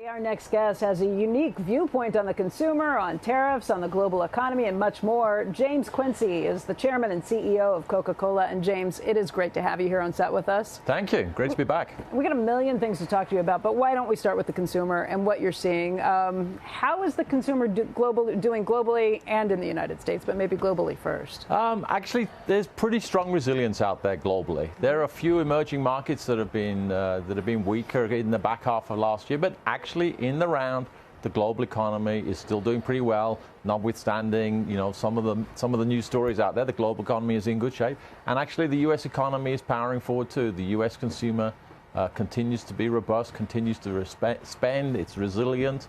Our next guest has a unique viewpoint on the consumer, on tariffs, on the global economy, and much more. James Quincey is the chairman and CEO of Coca-Cola. And James, it is great to have you here on set with us. Thank you. Great to be back. We got a million things to talk to you about, but why don't we start with the consumer and what you're seeing? How is the consumer doing globally and in the United States, but maybe globally first? Actually, there's pretty strong resilience out there globally. There are a few emerging markets that have been weaker in the back half of last year, but actually, in the round, the global economy is still doing pretty well, notwithstanding, some of the news stories out there. The global economy is in good shape, and actually, the U.S. economy is powering forward too. The U.S. consumer continues to be robust, continues to spend. It's resilient.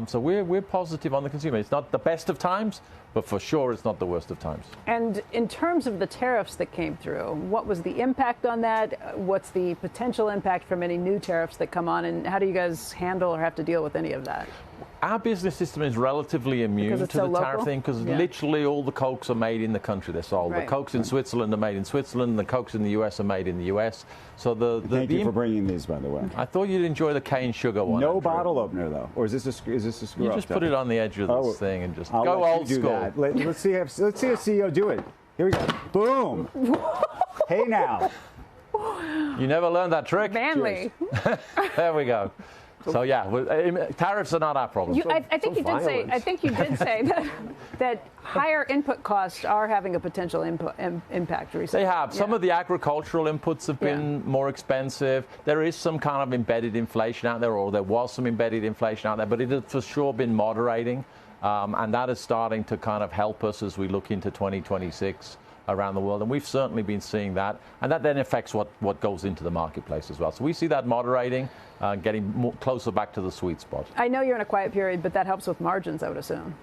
So we're positive on the consumer. It's not the best of times, but for sure it's not the worst of times. And in terms of the tariffs that came through, what was the impact on that? What's the potential impact from any new tariffs that come on? And how do you guys handle or have to deal with any of that? Our business system is relatively immune to the tariff thing because literally all the Cokes are made in the country they're sold. Right. The Cokes in Switzerland are made in Switzerland. The Cokes in the U.S. are made in the U.S. So Thank you for bringing these, by the way. I thought you'd enjoy the cane sugar one. No bottle opener, though. Or is this a screw You just put it on the edge of this thing and just go old school. Let's see a CEO do it. Here we go. Boom. Hey, now. You never learned that trick? Manly. There we go. So yeah, tariffs are not our problem. I think you did say that higher input costs are having a potential impact recently. They have. Some of the agricultural inputs have been more expensive. There is some kind of embedded inflation out there, or there was some embedded inflation out there, but it has for sure been moderating, and that is starting to kind of help us as we look into 2026. Around the world, and we've certainly been seeing that, and that then affects what goes into the marketplace as well. So we see that moderating, getting closer back to the sweet spot. I know you're in a quiet period, but that helps with margins, I would assume.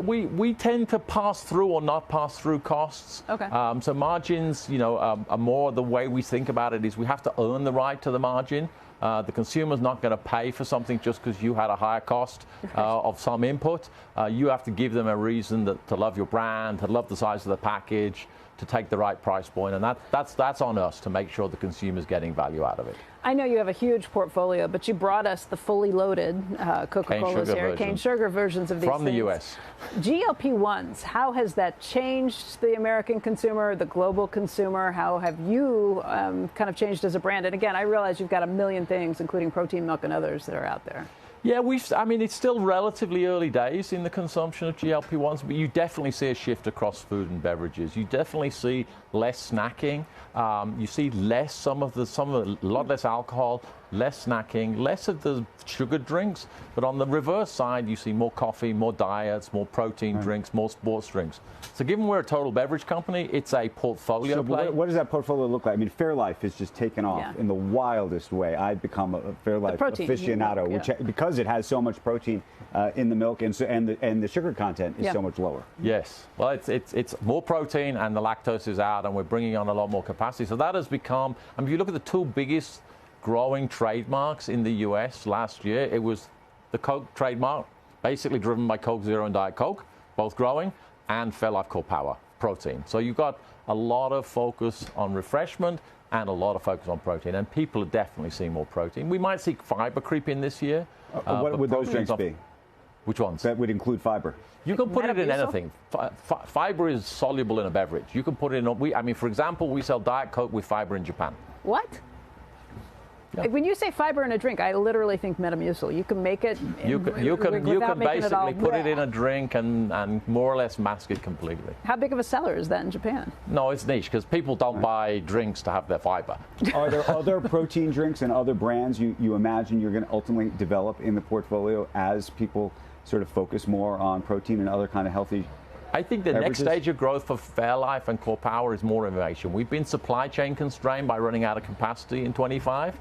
We tend to pass through or not pass through costs. Okay. So margins, are more the way we think about it is we have to earn the right to the margin. The consumer's not going to pay for something just because you had a higher cost of some input. You have to give them a reason to love your brand, to love the size of the package, to take the right price point, and that's on us to make sure the consumer's getting value out of it. I know you have a huge portfolio, but you brought us the fully loaded Coca-Cola cane sugar versions of these from the U.S. GLP-1s, how has that changed the American consumer, the global consumer? How have you kind of changed as a brand? And again, I realize you've got a million things, including protein milk and others that are out there. Yeah, it's still relatively early days in the consumption of GLP-1s, but you definitely see a shift across food and beverages. You definitely see less snacking. You see a lot less alcohol, less snacking, less of the sugar drinks. But on the reverse side, you see more coffee, more diets, more protein drinks, more sports drinks. So given we're a total beverage company, it's a portfolio play. What does that portfolio look like? I mean, Fairlife has just taken off in the wildest way. I've become a Fairlife aficionado, because it has so much protein in the milk, and the sugar content is so much lower. Yes. Well, it's more protein, and the lactose is out, and we're bringing on a lot more capacity. So that has become, if you look at the two biggest growing trademarks in the U.S. last year, it was the Coke trademark, basically driven by Coke Zero and Diet Coke, both growing, and Fairlife Core Power protein. So you've got a lot of focus on refreshment and a lot of focus on protein, and people are definitely seeing more protein. We might see fiber creep in this year. What would those drinks be? Which ones? That would include fiber. You can put it in anything. Fiber is soluble in a beverage. You can put it in. For example, we sell Diet Coke with fiber in Japan. What? Yeah. When you say fiber in a drink, I literally think Metamucil. You can make it. You can basically put it in a drink and more or less mask it completely. How big of a seller is that in Japan? No, it's niche because people don't buy drinks to have their fiber. Are there other protein drinks and other brands you imagine you're going to ultimately develop in the portfolio as people sort of focus more on protein and other kind of healthy? I think the next stage of growth for Fairlife and Core Power is more innovation. We've been supply chain constrained by running out of capacity in 25.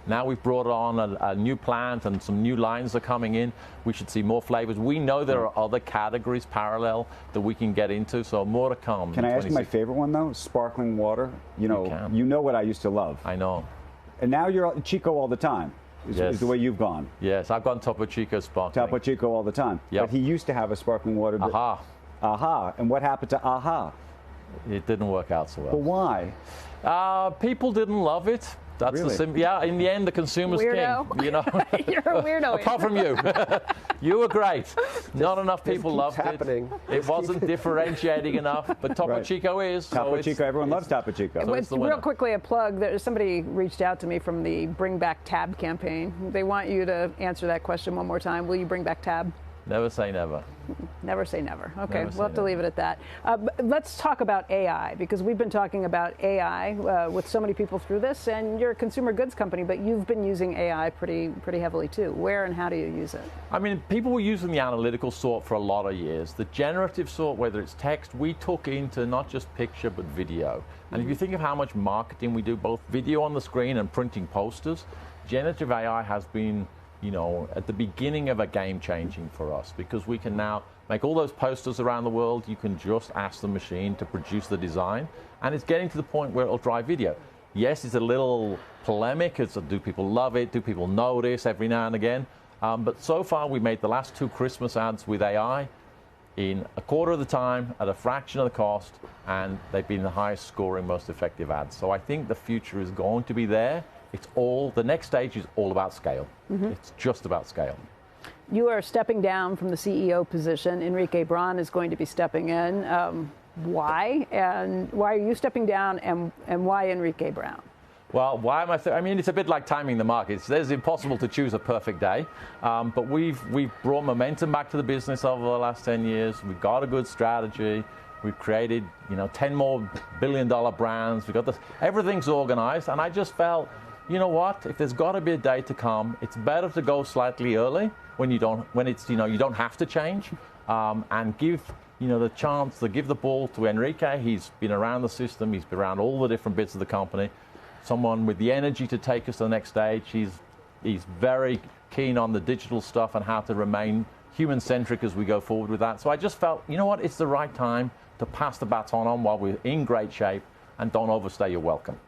Now we've brought on a new plant and some new lines are coming in. We should see more flavors. We know there are other categories parallel that we can get into, so more to come. Can I ask you my favorite one, though? Sparkling water. You know what I used to love. I know. And now you're Chico all the time. Is the way you've gone. Yes, I've gone Topo Chico sparkling. Topo Chico all the time. Yep. But he used to have a sparkling water. Aha. And what happened to Aha? It didn't work out so well. But why? People didn't love it. That's really? Yeah, in the end, the consumer's weirdo. king. You know, You're a weirdo. Apart from you, you were great. Not enough people loved happening. it. It wasn't differentiating enough, but Topo Right. Chico is. Topo Chico, everyone loves Topo Chico. Real quickly, a plug. Somebody reached out to me from the Bring Back Tab campaign. They want you to answer that question one more time. Will you bring back Tab? Never say never. Never say never. Okay, Never we'll have to leave it at that. Let's talk about AI, because we've been talking about AI with so many people through this, and you're a consumer goods company, but you've been using AI pretty heavily too. Where and how do you use it? I mean, people were using the analytical sort for a lot of years. The generative sort, whether it's text, we took into not just picture, but video. And if you think of how much marketing we do, both video on the screen and printing posters, generative AI has been, you know, at the beginning of a game changing for us, because we can now make all those posters around the world. You can just ask the machine to produce the design, and it's getting to the point where it'll drive video. Yes, it's a little polemic. It's do people love it? Do people notice every now and again? But so far, we made the last 2 Christmas ads with AI in a quarter of the time, at a fraction of the cost, and they've been the highest scoring, most effective ads. So I think the future is going to be there. The next stage is all about scale. It's just about scale. You are stepping down from the CEO position. Enrique Braun is going to be stepping in. Why? And why are you stepping down, and why Enrique Braun? Well, why am I mean, it's a bit like timing the markets. It's impossible to choose a perfect day. But we've brought momentum back to the business over the last 10 years. We've got a good strategy. We've created, 10 more billion-dollar brands. We've got this. Everything's organized, and I just felt, you know what? If there's got to be a day to come, it's better to go slightly early when you don't have to change, and give the chance to give the ball to Enrique. He's been around the system. He's been around all the different bits of the company. Someone with the energy to take us to the next stage. He's very keen on the digital stuff and how to remain human-centric as we go forward with that. So I just felt, you know what? It's the right time to pass the baton on while we're in great shape, and don't overstay your welcome.